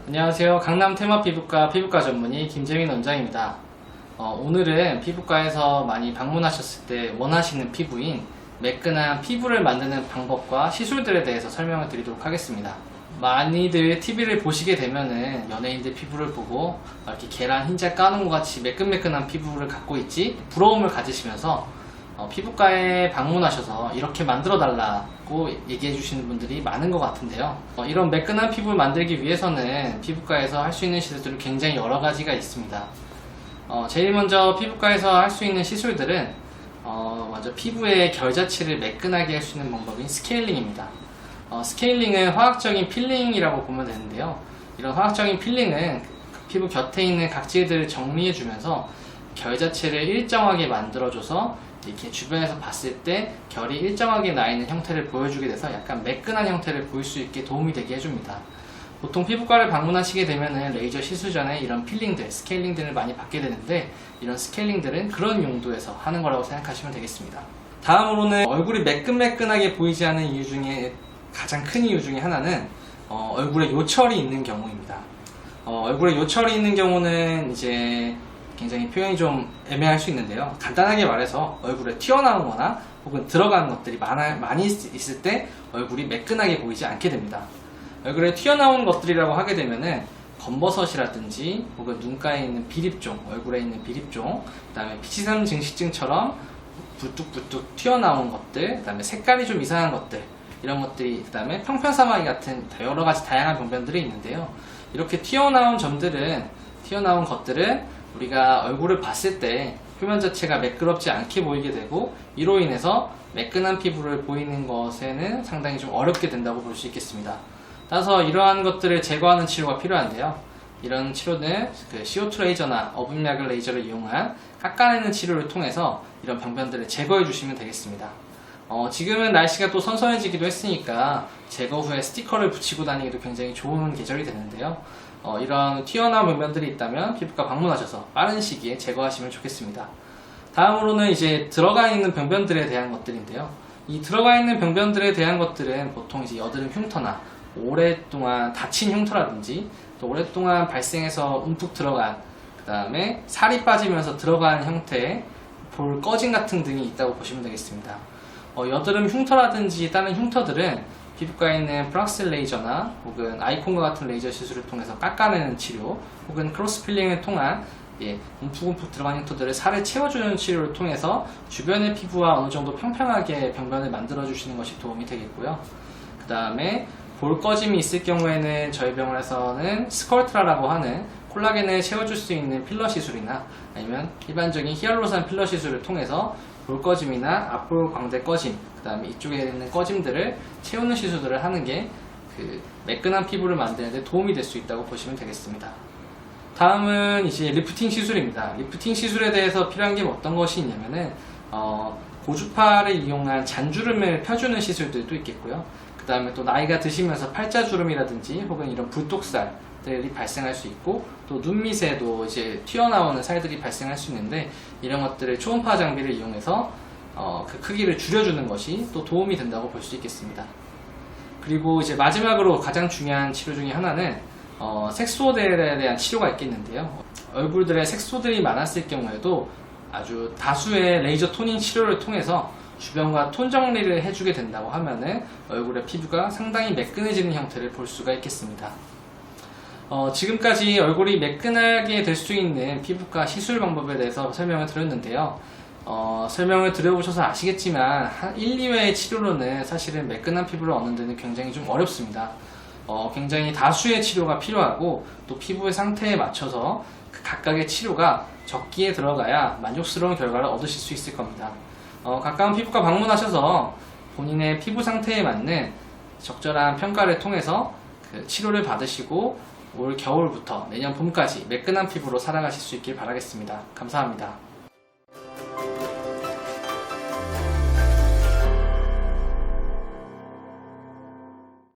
안녕하세요. 강남 테마 피부과 피부과 전문의 김재민 원장입니다. 오늘은 피부과에서 많이 방문하셨을 때 원하시는 피부인 매끈한 피부를 만드는 방법과 시술들에 대해서 설명을 드리도록 하겠습니다. 많이들 TV를 보시게 되면은 연예인들 피부를 보고 이렇게 계란 흰자 까는 것 같이 매끈매끈한 피부를 갖고 있지 부러움을 가지시면서 피부과에 방문하셔서 이렇게 만들어 달라고 얘기해 주시는 분들이 많은 것 같은데요. 이런 매끈한 피부를 만들기 위해서는 피부과에서 할 수 있는 시술들이 굉장히 여러 가지가 있습니다. 제일 먼저 피부과에서 할 수 있는 시술들은 먼저 피부의 결 자체를 매끈하게 할 수 있는 방법인 스케일링입니다. 스케일링은 화학적인 필링이라고 보면 되는데요. 이런 화학적인 필링은 피부 곁에 있는 각질들을 정리해 주면서 결 자체를 일정하게 만들어줘서 이렇게 주변에서 봤을 때 결이 일정하게 나 있는 형태를 보여주게 돼서 약간 매끈한 형태를 보일 수 있게 도움이 되게 해줍니다. 보통 피부과를 방문하시게 되면은 레이저 시술 전에 이런 필링들, 스케일링들을 많이 받게 되는데 이런 스케일링들은 그런 용도에서 하는 거라고 생각하시면 되겠습니다. 다음으로는 얼굴이 매끈매끈하게 보이지 않는 이유 중에 가장 큰 이유 중에 하나는 얼굴에 요철이 있는 경우입니다. 얼굴에 요철이 있는 경우는 이제 굉장히 표현이 좀 애매할 수 있는데요. 간단하게 말해서 얼굴에 튀어나오거나 혹은 들어가는 것들이 많이 있을 때 얼굴이 매끈하게 보이지 않게 됩니다. 얼굴에 튀어나오는 것들이라고 하게 되면은 검버섯이라든지 혹은 눈가에 있는 비립종, 얼굴에 있는 비립종, 그 다음에 피치삼 증식증처럼 부뚝부뚝 튀어나온 것들, 그 다음에 색깔이 좀 이상한 것들, 이런 것들이, 그 다음에 평편사마귀 같은 여러 가지 다양한 병변들이 있는데요. 이렇게 튀어나온 것들은 우리가 얼굴을 봤을 때 표면 자체가 매끄럽지 않게 보이게 되고 이로 인해서 매끈한 피부를 보이는 것에는 상당히 좀 어렵게 된다고 볼 수 있겠습니다. 따라서 이러한 것들을 제거하는 치료가 필요한데요. 이런 치료는 CO2 레이저나 어분약을 레이저를 이용한 깎아내는 치료를 통해서 이런 병변들을 제거해 주시면 되겠습니다. 지금은 날씨가 또 선선해지기도 했으니까 제거 후에 스티커를 붙이고 다니기도 굉장히 좋은 계절이 되는데요. 이런 튀어나온 병변들이 있다면 피부과 방문하셔서 빠른 시기에 제거하시면 좋겠습니다. 다음으로는 이제 들어가 있는 병변들에 대한 것들인데요. 이 들어가 있는 병변들에 대한 것들은 보통 이제 여드름 흉터나 오랫동안 다친 흉터라든지 또 오랫동안 발생해서 움푹 들어간 그 다음에 살이 빠지면서 들어간 형태의 볼 꺼짐 같은 등이 있다고 보시면 되겠습니다. 여드름 흉터라든지 다른 흉터들은 피부과에 있는 프락셀 레이저나 혹은 아이콘과 같은 레이저 시술을 통해서 깎아내는 치료 혹은 크로스 필링을 통한 움푹움푹 들어간 흉터들을 살에 채워주는 치료를 통해서 주변의 피부와 어느 정도 평평하게 병변을 만들어 주시는 것이 도움이 되겠고요. 그 다음에 볼 꺼짐이 있을 경우에는 저희 병원에서는 스컬트라라고 하는 콜라겐을 채워줄 수 있는 필러 시술이나 아니면 일반적인 히알루로산 필러 시술을 통해서 볼 꺼짐이나 앞볼 광대 꺼짐, 그 다음에 이쪽에 있는 꺼짐들을 채우는 시술들을 하는 게 매끈한 피부를 만드는 데 도움이 될 수 있다고 보시면 되겠습니다. 다음은 이제 리프팅 시술입니다. 리프팅 시술에 대해서 필요한 게 어떤 것이 있냐면은 고주파를 이용한 잔주름을 펴주는 시술들도 있겠고요. 그 다음에 또 나이가 드시면서 팔자주름이라든지 혹은 이런 불독살들이 발생할 수 있고 또 눈 밑에도 이제 튀어나오는 살들이 발생할 수 있는데 이런 것들을 초음파 장비를 이용해서 그 크기를 줄여주는 것이 또 도움이 된다고 볼 수 있겠습니다. 그리고 이제 마지막으로 가장 중요한 치료 중에 하나는 색소들에 대한 치료가 있겠는데요. 얼굴들에 색소들이 많았을 경우에도 아주 다수의 레이저 토닝 치료를 통해서 주변과 톤 정리를 해주게 된다고 하면은 얼굴의 피부가 상당히 매끈해지는 형태를 볼 수가 있겠습니다. 지금까지 얼굴이 매끈하게 될 수 있는 피부과 시술 방법에 대해서 설명을 드렸는데요. 설명을 드려보셔서 아시겠지만 한 1, 2회의 치료로는 사실은 매끈한 피부를 얻는 데는 굉장히 좀 어렵습니다. 굉장히 다수의 치료가 필요하고 또 피부의 상태에 맞춰서 그 각각의 치료가 적기에 들어가야 만족스러운 결과를 얻으실 수 있을 겁니다. 가까운 피부과 방문하셔서 본인의 피부 상태에 맞는 적절한 평가를 통해서 그 치료를 받으시고 올 겨울부터 내년 봄까지 매끈한 피부로 살아가실 수 있길 바라겠습니다. 감사합니다.